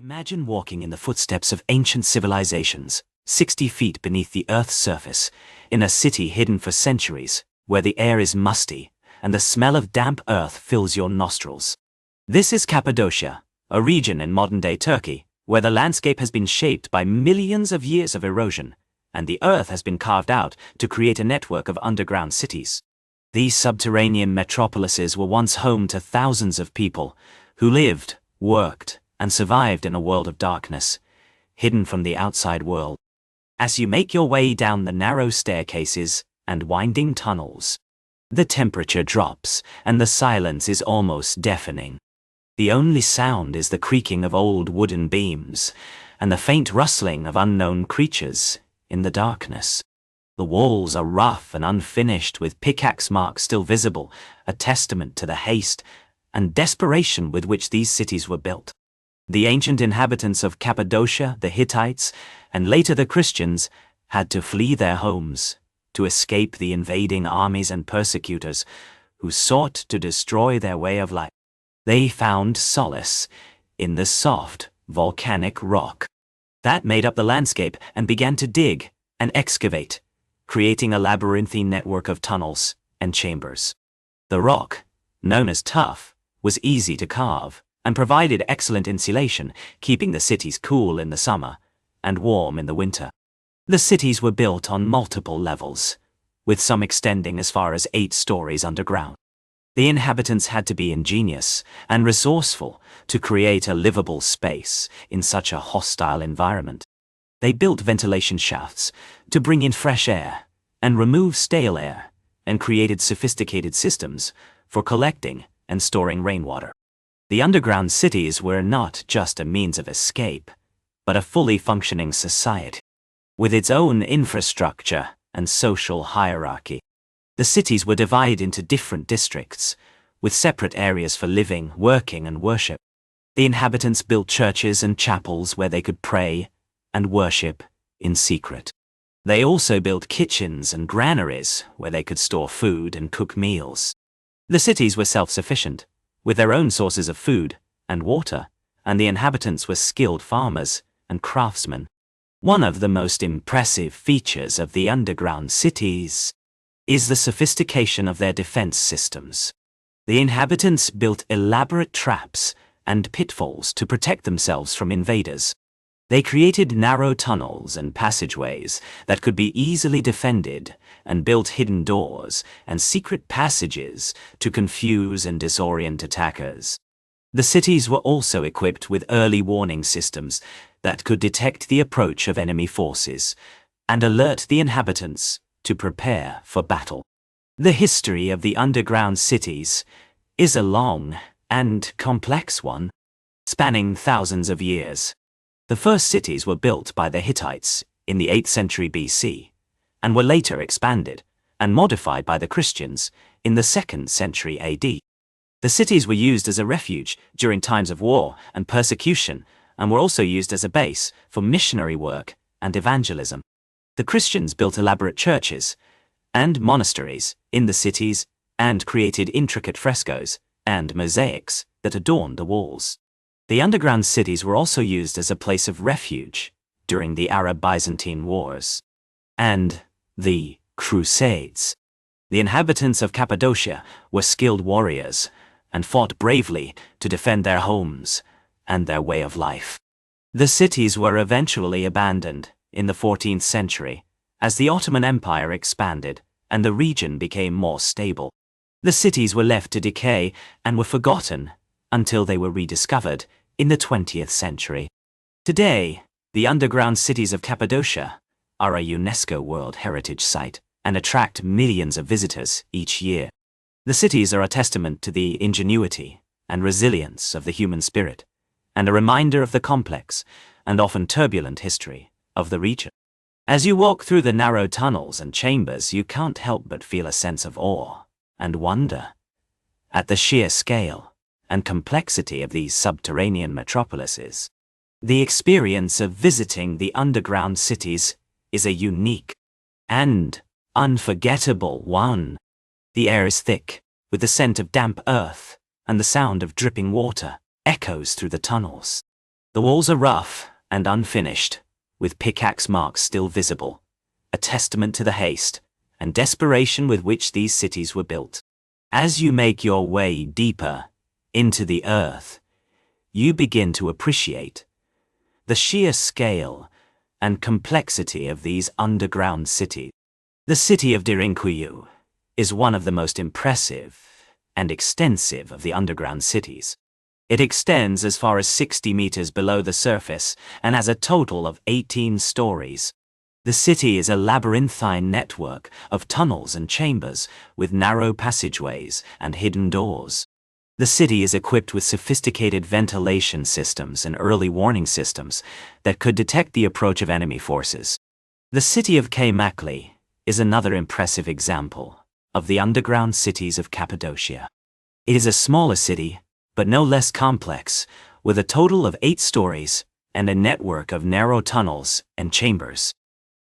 Imagine walking in the footsteps of ancient civilizations, 60 feet beneath the Earth's surface, in a city hidden for centuries, where the air is musty and the smell of damp earth fills your nostrils. This is Cappadocia, a region in modern-day Turkey, where the landscape has been shaped by millions of years of erosion, and the earth has been carved out to create a network of underground cities. These subterranean metropolises were once home to thousands of people who lived, worked, and survived in a world of darkness, hidden from the outside world. As you make your way down the narrow staircases and winding tunnels, the temperature drops and the silence is almost deafening. The only sound is the creaking of old wooden beams and the faint rustling of unknown creatures in the darkness. The walls are rough and unfinished, with pickaxe marks still visible, a testament to the haste and desperation with which these cities were built. The ancient inhabitants of Cappadocia, the Hittites, and later the Christians, had to flee their homes to escape the invading armies and persecutors who sought to destroy their way of life. They found solace in the soft, volcanic rock that made up the landscape and began to dig and excavate, creating a labyrinthine network of tunnels and chambers. The rock, known as tuff, was easy to carve and provided excellent insulation, keeping the cities cool in the summer and warm in the winter. The cities were built on multiple levels, with some extending as far as 8 stories underground. The inhabitants had to be ingenious and resourceful to create a livable space in such a hostile environment. They built ventilation shafts to bring in fresh air and remove stale air, and created sophisticated systems for collecting and storing rainwater. The underground cities were not just a means of escape, but a fully functioning society, with its own infrastructure and social hierarchy. The cities were divided into different districts, with separate areas for living, working, and worship. The inhabitants built churches and chapels where they could pray and worship in secret. They also built kitchens and granaries where they could store food and cook meals. The cities were self-sufficient, with their own sources of food and water, and the inhabitants were skilled farmers and craftsmen. One of the most impressive features of the underground cities is the sophistication of their defense systems. The inhabitants built elaborate traps and pitfalls to protect themselves from invaders. They created narrow tunnels and passageways that could be easily defended, and built hidden doors and secret passages to confuse and disorient attackers. The cities were also equipped with early warning systems that could detect the approach of enemy forces and alert the inhabitants to prepare for battle. The history of the underground cities is a long and complex one, spanning thousands of years. The first cities were built by the Hittites in the 8th century BC, and were later expanded and modified by the Christians in the 2nd century AD. The cities were used as a refuge during times of war and persecution, and were also used as a base for missionary work and evangelism. The Christians built elaborate churches and monasteries in the cities and created intricate frescoes and mosaics that adorned the walls. The underground cities were also used as a place of refuge during the Arab-Byzantine Wars and the Crusades. The inhabitants of Cappadocia were skilled warriors and fought bravely to defend their homes and their way of life. The cities were eventually abandoned in the 14th century as the Ottoman Empire expanded and the region became more stable. The cities were left to decay and were forgotten until they were rediscovered in the 20th century. Today, the underground cities of Cappadocia are a UNESCO World Heritage Site and attract millions of visitors each year. The cities are a testament to the ingenuity and resilience of the human spirit, and a reminder of the complex and often turbulent history of the region. As you walk through the narrow tunnels and chambers, you can't help but feel a sense of awe and wonder at the sheer scale and complexity of these subterranean metropolises. The experience of visiting the underground cities is a unique and unforgettable one. The air is thick, with the scent of damp earth, and the sound of dripping water echoes through the tunnels. The walls are rough and unfinished, with pickaxe marks still visible, a testament to the haste and desperation with which these cities were built. As you make your way deeper into the earth, you begin to appreciate the sheer scale and complexity of these underground cities. The city of Dirinkuyu is one of the most impressive and extensive of the underground cities. It extends as far as 60 meters below the surface and has a total of 18 stories. The city is a labyrinthine network of tunnels and chambers with narrow passageways and hidden doors. The city is equipped with sophisticated ventilation systems and early warning systems that could detect the approach of enemy forces. The city of Kaymakli is another impressive example of the underground cities of Cappadocia. It is a smaller city, but no less complex, with a total of 8 stories and a network of narrow tunnels and chambers.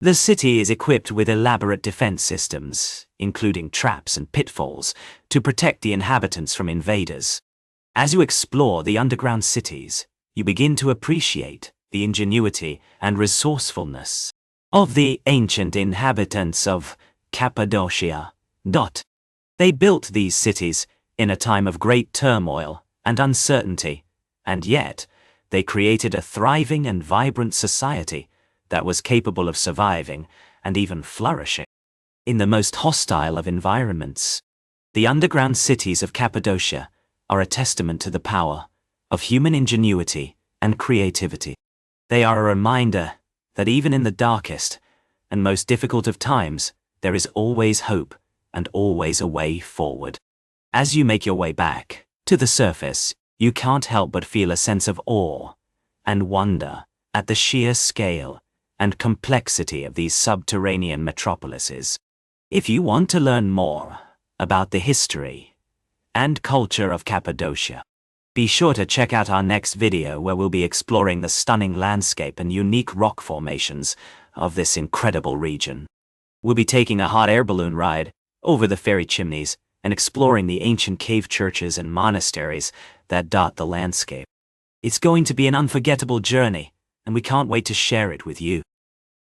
The city is equipped with elaborate defense systems, including traps and pitfalls, to protect the inhabitants from invaders. As you explore the underground cities, you begin to appreciate the ingenuity and resourcefulness of the ancient inhabitants of Cappadocia. They built these cities in a time of great turmoil and uncertainty, and yet they created a thriving and vibrant society that was capable of surviving and even flourishing in the most hostile of environments. The underground cities of Cappadocia are a testament to the power of human ingenuity and creativity. They are a reminder that even in the darkest and most difficult of times, there is always hope and always a way forward. As you make your way back to the surface, you can't help but feel a sense of awe and wonder at the sheer scale and complexity of these subterranean metropolises. If you want to learn more about the history and culture of Cappadocia, be sure to check out our next video where we'll be exploring the stunning landscape and unique rock formations of this incredible region. We'll be taking a hot air balloon ride over the fairy chimneys and exploring the ancient cave churches and monasteries that dot the landscape. It's going to be an unforgettable journey, and we can't wait to share it with you.